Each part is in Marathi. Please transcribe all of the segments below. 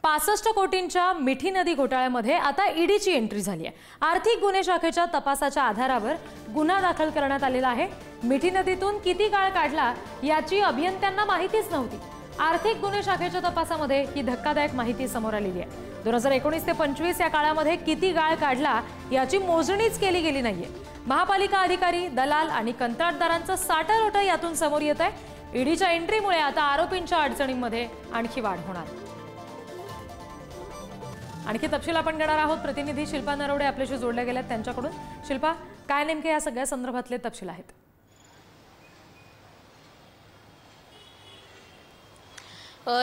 65 कोटींच्या मिठी नदी घोटाळ्यामध्ये आता ईडीची एंट्री झाली आहे। आर्थिक गुन्हे शाखेच्या तपासाच्या आधारावर गुन्हा दाखल करण्यात आलेला आहे। मिठी नदीतून किती गाळ काढला याची अभियंत्यांना माहितीच नव्हती। आर्थिक गुन्हे शाखेच्या तपासामध्ये ही धक्कादायक माहिती समोर आलेली आहे। 2019 ते 25 या काळामध्ये किती गाळ काढला याची मोजणीच केली गेली नाहीये। महापालिका अधिकारी, दलाल आणि कंत्राटदारांचं साठारोटं यातून समोर येत आहे। ईडीच्या एंट्रीमुळे आता आरोपींच्या अडचणींमध्ये आणखी वाढ होणार। आणखी तपशील आपण घेणार आहोत। प्रतिनिधी शिल्पा नरवडे आपल्याशी जोडल्या गेल्यात त्यांच्याकडून। शिल्पा, काय नेमके या सगळ्या संदर्भातले तपशील आहेत?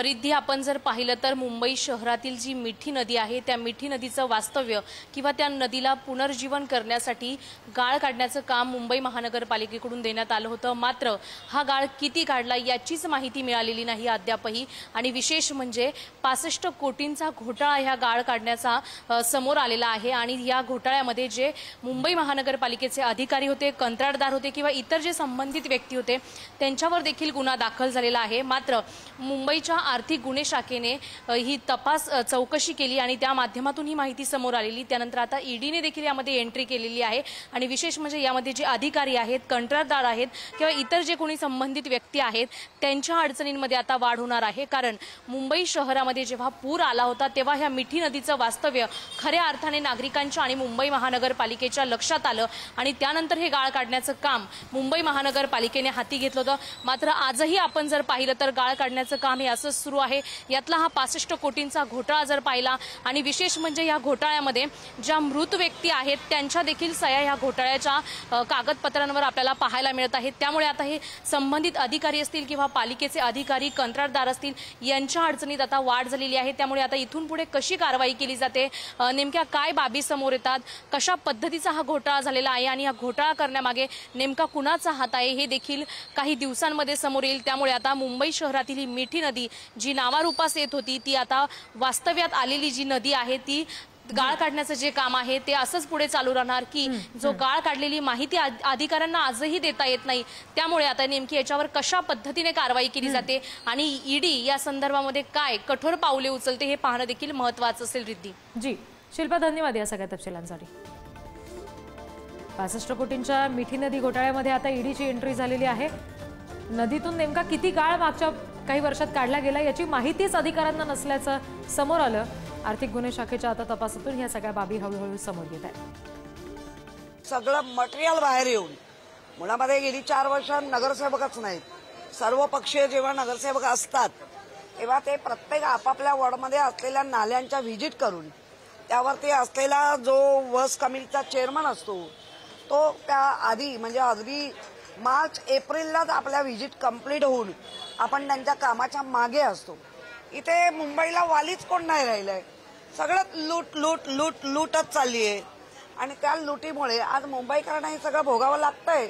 रिद्धी, आपण जर पाहिलं तर मुंबई शहरातील जी मिठी नदी आहे त्या मिठी नदीचं वास्तव्य किंवा त्या नदीला पुनर्जीवन करण्यासाठी गाळ काढण्याचं काम मुंबई महानगरपालिकेकडून देण्यात आलं होतं। मात्र हा गाळ किती काढला याचीच माहिती मिळालेली नाही अद्यापही। आणि विशेष म्हणजे 65 कोटींचा घोटाळा ह्या गाळ काढण्याचा समोर आलेला आहे। आणि या घोटाळ्यामध्ये जे मुंबई महानगरपालिकेचे अधिकारी होते, कंत्राटदार होते किंवा इतर जे संबंधित व्यक्ती होते त्यांच्यावर देखील गुन्हा दाखल झालेला आहे। मात्र मुंबईच्या आर्थिक गुन्हे शाखेने ही तपास चौकशी केली आणि त्या माध्यमातून ही माहिती समोर आलेली। त्यानंतर आता ईडीने देखील यामध्ये एंट्री केलेली आहे। आणि विशेष म्हणजे यामध्ये जे अधिकारी आहेत, कंत्राटदार आहेत किंवा इतर जे कोणी संबंधित व्यक्ती आहेत त्यांच्या अडचणींमध्ये आता वाढ होणार आहे। कारण मुंबई शहरामध्ये जेव्हा पूर आला होता तेव्हा ह्या मिठी नदीचं वास्तव्य खऱ्या अर्थाने नागरिकांच्या आणि मुंबई महानगरपालिकेच्या लक्षात आलं आणि त्यानंतर हे गाळ काढण्याचं काम मुंबई महानगरपालिकेने हाती घेतलं होतं। मात्र आजही आपण जर पाहिलं तर गाळ काढण्याचं काम हे असंच सुरू आहे। यातला हा 65 कोटींचा घोटाळा जर पाहिला आणि विशेष म्हणजे या घोटाळ्यामध्ये ज्या मृत व्यक्ती आहेत त्यांच्या देखील सह्या या घोटाळ्याच्या कागदपत्रांवर आपल्याला पाहायला मिळत आहेत। त्यामुळे आता हे संबंधित अधिकारी असतील किंवा पालिकेचे अधिकारी, कंत्राटदार असतील यांच्या अडचणीत आता वाढ झालेली आहे। त्यामुळे आता इथून पुढे कशी कारवाई केली जाते, नेमक्या काय बाबी समोर येतात, कशा पद्धतीचा हा घोटाळा झालेला आहे आणि हा घोटाळा करण्यामागे नेमका कुणाचा हात आहे हे देखील काही दिवसांमध्ये समोर येईल। त्यामुळे आता मुंबई शहरातील ही मिठी नदी जी नावारूपास येत होती ती आता वास्तव्यात आलेली जी नदी आहे ती गाळ काढण्याचं जे काम आहे ते असंच पुढे चालू राहणार की जो गाळ काढलेली माहिती अधिकाऱ्यांना आजही देता येत नाही। त्यामुळे आता नेमकी याच्यावर कशा पद्धतीने कारवाई केली जाते आणि ईडी या संदर्भामध्ये काय कठोर पावले उचलते हे पाहणं देखील महत्त्वाचं असेल। रिद्धी जी, शिल्पा धन्यवाद या सगळ्या तपशिलांसाठी। 65 कोटींच्या मिठी नदी घोटाळ्यामध्ये आता ईडीची एंट्री झालेली आहे। नदीतून नेमका किती गाळ मागच्या काही वर्षात काढला गेला याची माहितीच अधिकाऱ्यांना नसल्याचं समोर आलं। आर्थिक गुन्हे शाखेच्या आता तपासातून या सगळ्या बाबी हळूहळू समोर येत आहेत। सगळं मटेरियल बाहेर येऊन मुळामध्ये गेली 4 वर्ष नगरसेवकच नाहीत, सर्व पक्षीय जेव्हा नगरसेवक असतात तेव्हा ते प्रत्येक आपापल्या वॉर्डमध्ये असलेल्या नाल्यांच्या व्हिजिट करून त्यावरती असलेला जो वर्स कमिटीचा चेअरमन असतो तो त्या आधी म्हणजे अगदी मार्च एप्रिललाच आपल्या व्हिजिट कंप्लीट होऊन आपण त्यांच्या कामाच्या मागे असतो। इथे मुंबईला वालीच कोण नाही राहिलंय, सगळं लूट लूट लूट लूटच चालली आहे आणि त्या लुटीमुळे आज मुंबईकरांना हे सगळं भोगावं लागतंय।